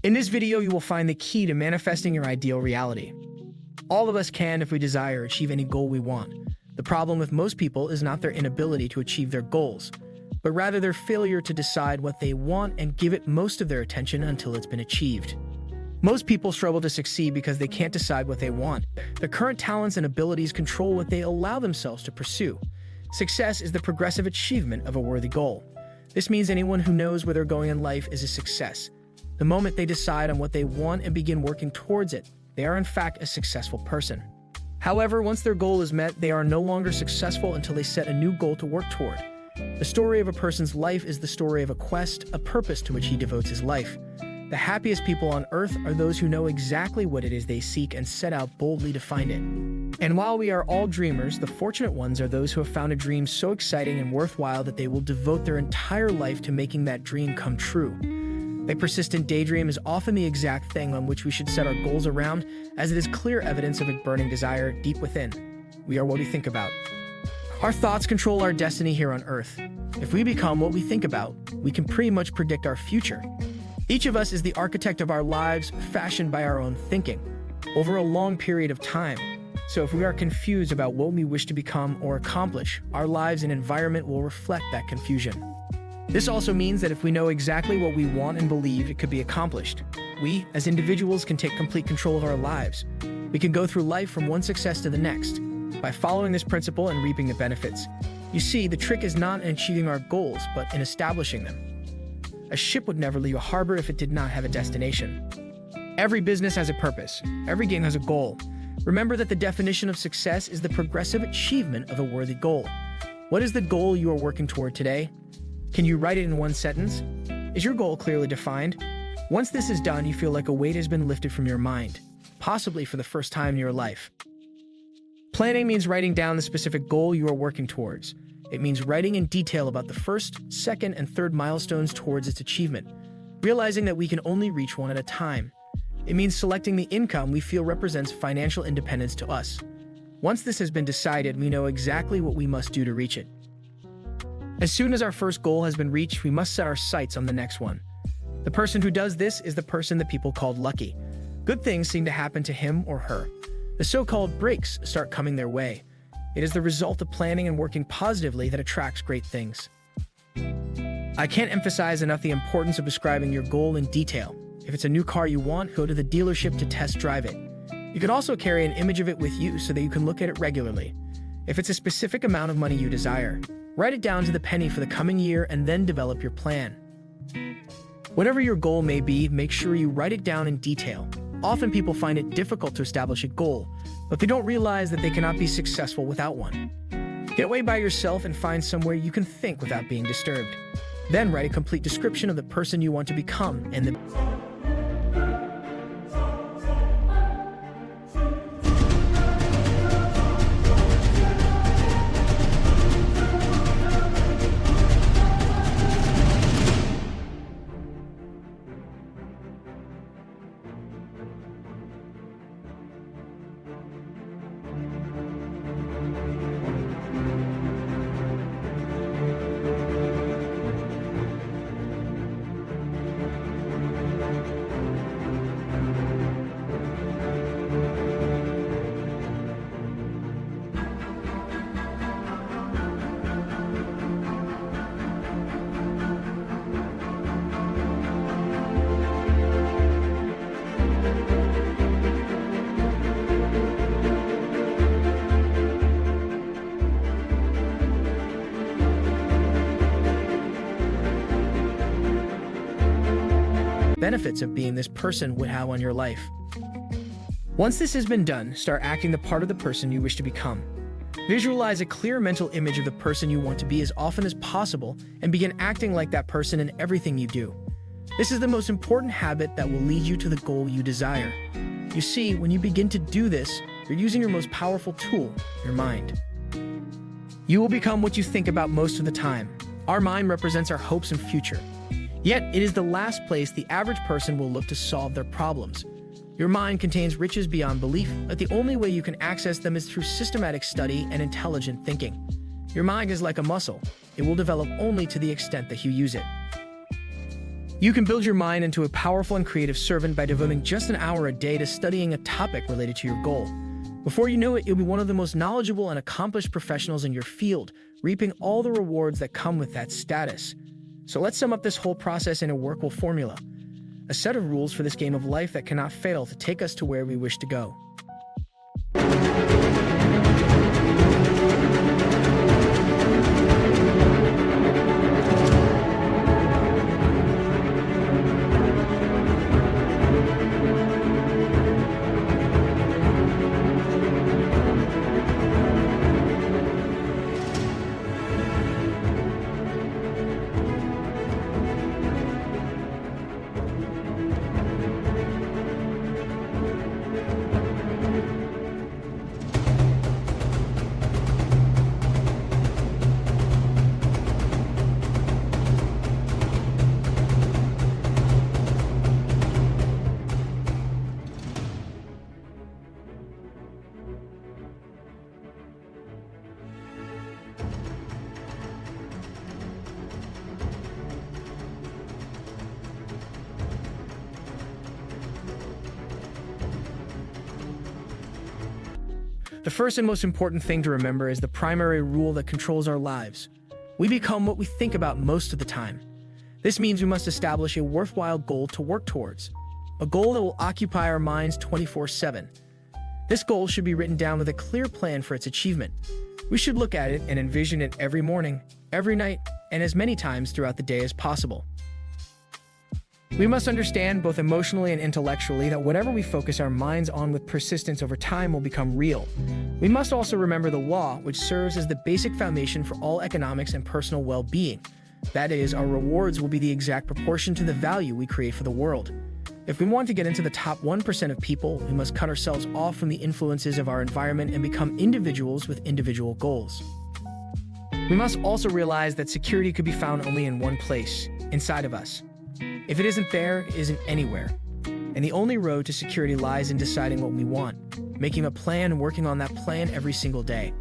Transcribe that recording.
In this video, you will find the key to manifesting your ideal reality. All of us can, if we desire, achieve any goal we want. The problem with most people is not their inability to achieve their goals, but rather their failure to decide what they want and give it most of their attention until it's been achieved. Most people struggle to succeed because they can't decide what they want. Their current talents and abilities control what they allow themselves to pursue. Success is the progressive achievement of a worthy goal. This means anyone who knows where they're going in life is a success. The moment they decide on what they want and begin working towards it, they are in fact a successful person. However, once their goal is met, they are no longer successful until they set a new goal to work toward. The story of a person's life is the story of a quest, a purpose to which he devotes his life. The happiest people on earth are those who know exactly what it is they seek and set out boldly to find it. And while we are all dreamers, the fortunate ones are those who have found a dream so exciting and worthwhile that they will devote their entire life to making that dream come true. A persistent daydream is often the exact thing on which we should set our goals around, as it is clear evidence of a burning desire deep within. We are what we think about. Our thoughts control our destiny here on Earth. If we become what we think about, we can pretty much predict our future. Each of us is the architect of our lives, fashioned by our own thinking, over a long period of time. So if we are confused about what we wish to become or accomplish, our lives and environment will reflect that confusion. This also means that if we know exactly what we want and believe it could be accomplished, we, as individuals, can take complete control of our lives. We can go through life from one success to the next, by following this principle and reaping the benefits. You see, the trick is not in achieving our goals, but in establishing them. A ship would never leave a harbor if it did not have a destination. Every business has a purpose. Every game has a goal. Remember that the definition of success is the progressive achievement of a worthy goal. What is the goal you are working toward today? Can you write it in one sentence? Is your goal clearly defined? Once this is done, you feel like a weight has been lifted from your mind, possibly for the first time in your life. Planning means writing down the specific goal you are working towards. It means writing in detail about the first, second, and third milestones towards its achievement, realizing that we can only reach one at a time. It means selecting the income we feel represents financial independence to us. Once this has been decided, we know exactly what we must do to reach it. As soon as our first goal has been reached, we must set our sights on the next one. The person who does this is the person that people called lucky. Good things seem to happen to him or her. The so-called breaks start coming their way. It is the result of planning and working positively that attracts great things. I can't emphasize enough the importance of describing your goal in detail. If it's a new car you want, go to the dealership to test drive it. You can also carry an image of it with you so that you can look at it regularly. If it's a specific amount of money you desire, write it down to the penny for the coming year and then develop your plan. Whatever your goal may be, make sure you write it down in detail. Often people find it difficult to establish a goal, but they don't realize that they cannot be successful without one. Get away by yourself and find somewhere you can think without being disturbed. Then write a complete description of the person you want to become and the benefits of being this person would have on your life. Once this has been done, start acting the part of the person you wish to become. Visualize a clear mental image of the person you want to be as often as possible and begin acting like that person in everything you do. This is the most important habit that will lead you to the goal you desire. You see, when you begin to do this, you're using your most powerful tool, your mind. You will become what you think about most of the time. Our mind represents our hopes and future. Yet, it is the last place the average person will look to solve their problems. Your mind contains riches beyond belief, but the only way you can access them is through systematic study and intelligent thinking. Your mind is like a muscle. It will develop only to the extent that you use it. You can build your mind into a powerful and creative servant by devoting just an hour a day to studying a topic related to your goal. Before you know it, you'll be one of the most knowledgeable and accomplished professionals in your field, reaping all the rewards that come with that status. So let's sum up this whole process in a workable formula. A set of rules for this game of life that cannot fail to take us to where we wish to go. The first and most important thing to remember is the primary rule that controls our lives. We become what we think about most of the time. This means we must establish a worthwhile goal to work towards, a goal that will occupy our minds 24/7. This goal should be written down with a clear plan for its achievement. We should look at it and envision it every morning, every night, and as many times throughout the day as possible. We must understand both emotionally and intellectually that whatever we focus our minds on with persistence over time will become real. We must also remember the law, which serves as the basic foundation for all economics and personal well-being. That is, our rewards will be the exact proportion to the value we create for the world. If we want to get into the top 1% of people, we must cut ourselves off from the influences of our environment and become individuals with individual goals. We must also realize that security could be found only in one place, inside of us. If it isn't there, it isn't anywhere. And the only road to security lies in deciding what we want, making a plan and working on that plan every single day.